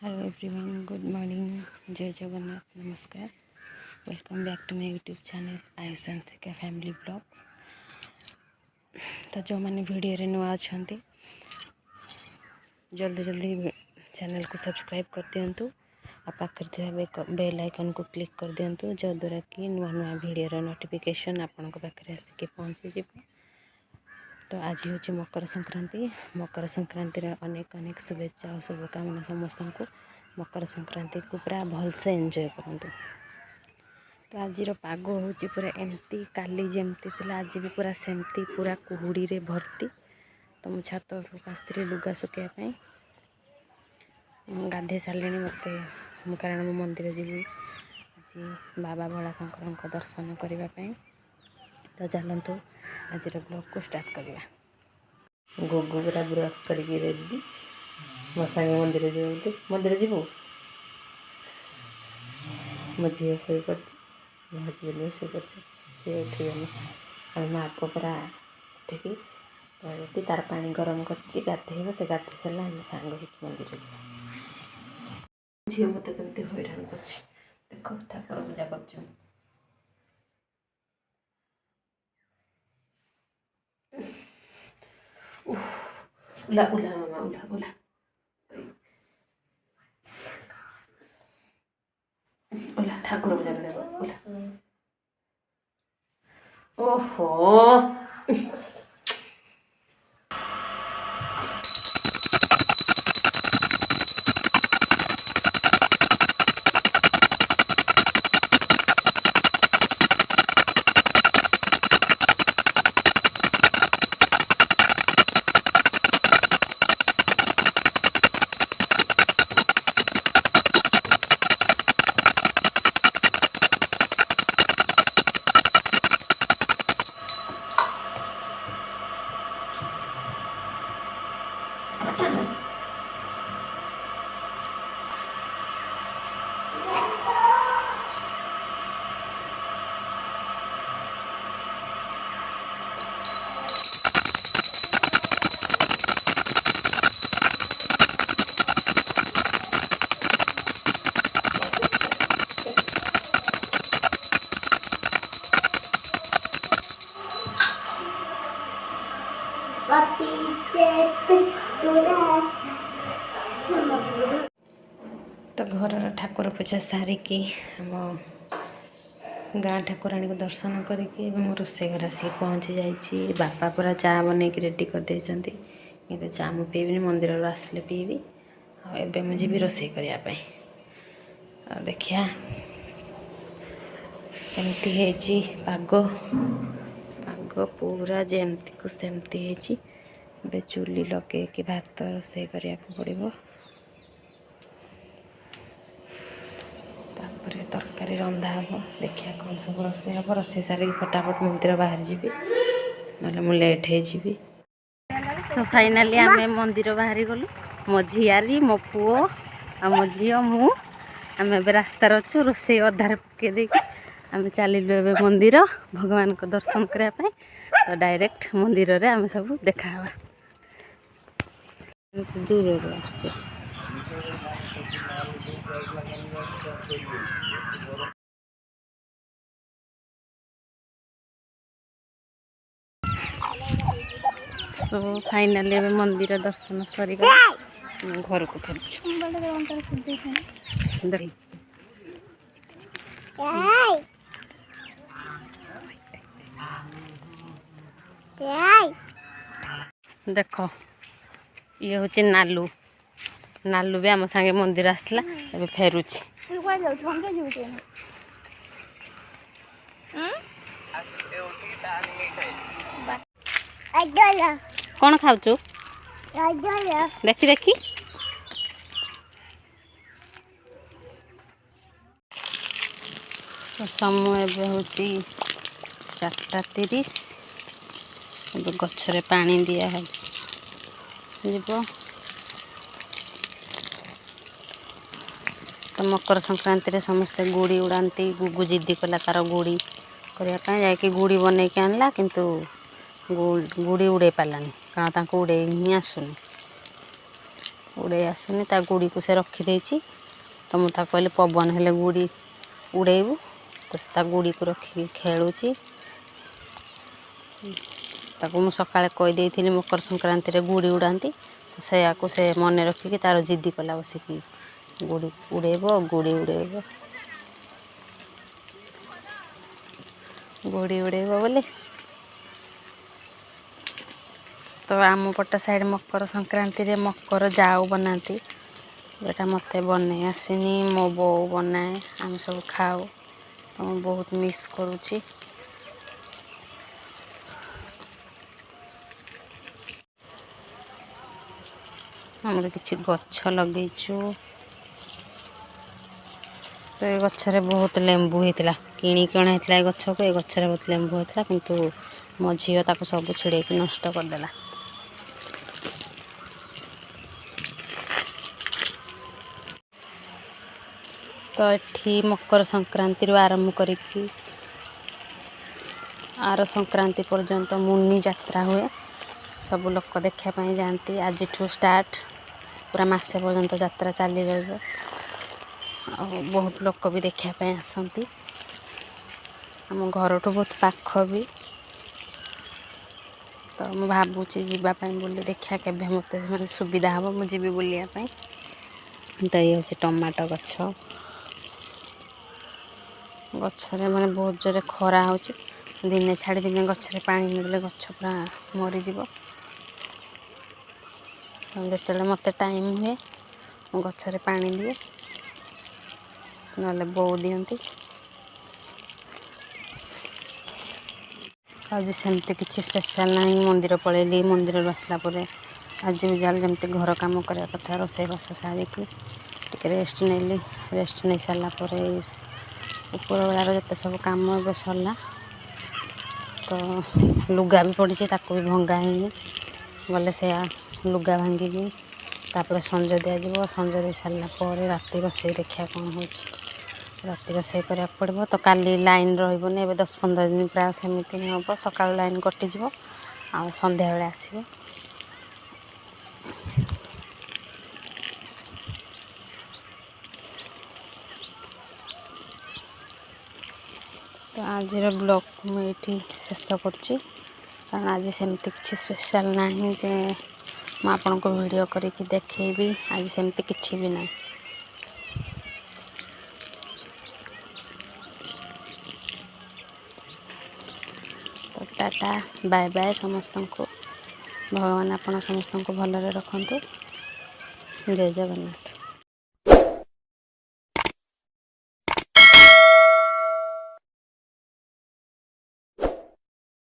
Hello everyone, good morning, जय जगन्नाथ, नमस्कार। Welcome back to my YouTube channel आयुष&Anshika family blogs. तो जो मैंने वीडियो नुआ अच्छा जल्दी जल्दी चैनल को सब्सक्राइब कर दिंतु आ पाखे बेल आइकन को क्लिक कर दिंतु जद्वारा कि नुआ नुआ वीडियो नोटिफिकेशन आपण पाखे आसिक पहुँची। तो आज हूँ मकर संक्रांति। मकर संक्रांति अनेक अनेक शुभेच्छा और शुभकामना समस्त को। मकर संक्रांति को पूरा भलसे एंजॉय करूँ। तो आज पाग हूँ पूरा एमती, काली जमती थिला आज भी पूरा सेमती, पूरा कुहुड़ी रे भर्ती। तो मुझे छात आसती लुगा सुखाइवाई गाधे सारे मत कारण मु मंदिर जी आज बाबा भोला शंकर दर्शन करने। तो चलतु आज ब्लॉग को स्टार्ट करवा। गोगु पूरा ब्रश करके रेडी मो सांगे मंदिर जी मंदिर जीवु। मो झी शोई पड़ी, मो हजबैंड शोई पड़ी, सी उठेनि और माँ को पूरा उठिकी तार पानी गरम कर गाधेब। से गाधे सारे आम सांग हो मंदिर जी। झी मत कमी हैरान कर देख ठाकुर पूजा कर उला उला मामा उला उला उला ठाकुर पूजा कर उला। ओहो तो घर ठाकुर पूजा सारिकी आम गाँ ठाकुराणी को दर्शन करके रोषे घर आसिक पहुँची जाइए। बापा पूरा चा बन रेडी कर देइछंती, किंतु चा मु पीबी मंदिर आसले पीबी। एबे मु जीवी रोषे करने। देखिया एमती है पाग, पाग पूरा जेमती को सेमती है। चूली लगे कि भात रोषे करने पड़ो। तापर तरकारी रंधा हम। देखिए कौन सब रोषे हम। रोषे सारे फटाफट मंदिर बाहर जी ना मु लेट हो। सो फाइनाली आम मंदिर बाहरी गलु। मो झियारी, मो पुओ आ मो झी मु आम ए रास्तार अच्छु। रोषे अधार पकई देकी आम चलू ए मंदिर भगवान को दर्शन करने। तो डायरेक्ट मंदिर रे आम सब देखा दूर आस। सो फाइनाली मंदिर दर्शन सरीगला। घर को फेर देख ये हूँ नालू। नालू भी आम सांगे मंदिर आसला ए फेरुची। कौन खाऊ देखी देखी। तो समय हूँ 4:30। गचरे पानी दिया है जीव। तो मकर संक्रांति रे समस्ते गुड़ी उड़ाती। गुगु जिद्दी कला तार गुड़ी करने जाकि गुड़ी बन के आनला, किंतु गुड़ी उड़े पारानी कारण उड़े ही आसुनी। उड़े आसुनी ता गुड़ी को से रखी तो मुझे कहली पवन हेले गुड़ी उड़ेबू तो से गुड़ी को रखिक खेलुची ताकू मु सकाଳେ कहीदेली मकर संक्रांति रे गुड़ी उड़ाती तो से मन रखिकी तार जिद्दी कला बसिकी गुड़ी उड़ेब गुड़ी उड़ेब गुड़ी उड़ेब बोले। तो आम पट साइड मकर संक्रांति रे मकर जाऊ बनाती बेटा मत बन आसनी मो बो बनाए आम सब खाऊ तो मैं बहुत मिस करुँची। आमर किसी गछ लगेचु तो ये गचरे बहुत लेंबू होता किणिक अणा होता गछ को ये गचरे बहुत लेंबू होता किंतु मो झील ताको सब छिड़े नष्ट करदेला। तो ये मकर संक्रांति आरंभ करिकी आर संक्रांति पर्यंत मुनि यात्रा हुए सब लोक देखापी जाती आज स्टार्ट पूरा मसे पर्यंत यात्रा चली रही बहुत लोक भी देखापी आसती आम घर ठू बहुत पाख भी तो मुझे भावुची जीवाई बोली देखा के मत मैंने सुविधा हम मुझे बुलायापी। तो ये हूँ टमाटो गछ गचरे मैंने बहुत जोरे खरा हो दिने छाड़ी दिने गचरे पानी मिले गछ पूरा मरीज जिते मत टाइम हुए गचरे पानी दिए ना बो दिखती आज सेमती किसी स्पेशल ना मंदिर पलैली मंदिर आसला आज भी जाल जमती घर कम करने कथा रोसईबास सारिकी टे रेस्ट नेली रेस्ट नहीं सारापर ऊपर बेलार जिते सब कम ए सरला तो लुगा भी पड़ी ताको भी भंगा है गले से लुगा भांगिकी तापर संज दिज्व संज दे सारापर राति रोसई देखा कौन हो राति रोसई करा पड़ो तो काली लाइन रही 10-15 दिन प्राय सेमती हम सका लाइन कटिज आ संध्या बेले आसो। तो आज ब्लॉग मुझे शेष करुँची कारण आज सेमती किसी स्पेशल ना जे मैं आपन को वीडियो करके देखेबी आज सेमती किसी भी ना। तो टाटा बाय बाय समस्त को भगवान आपन समस्त को भलरे रखंतु। जय जगन्नाथ।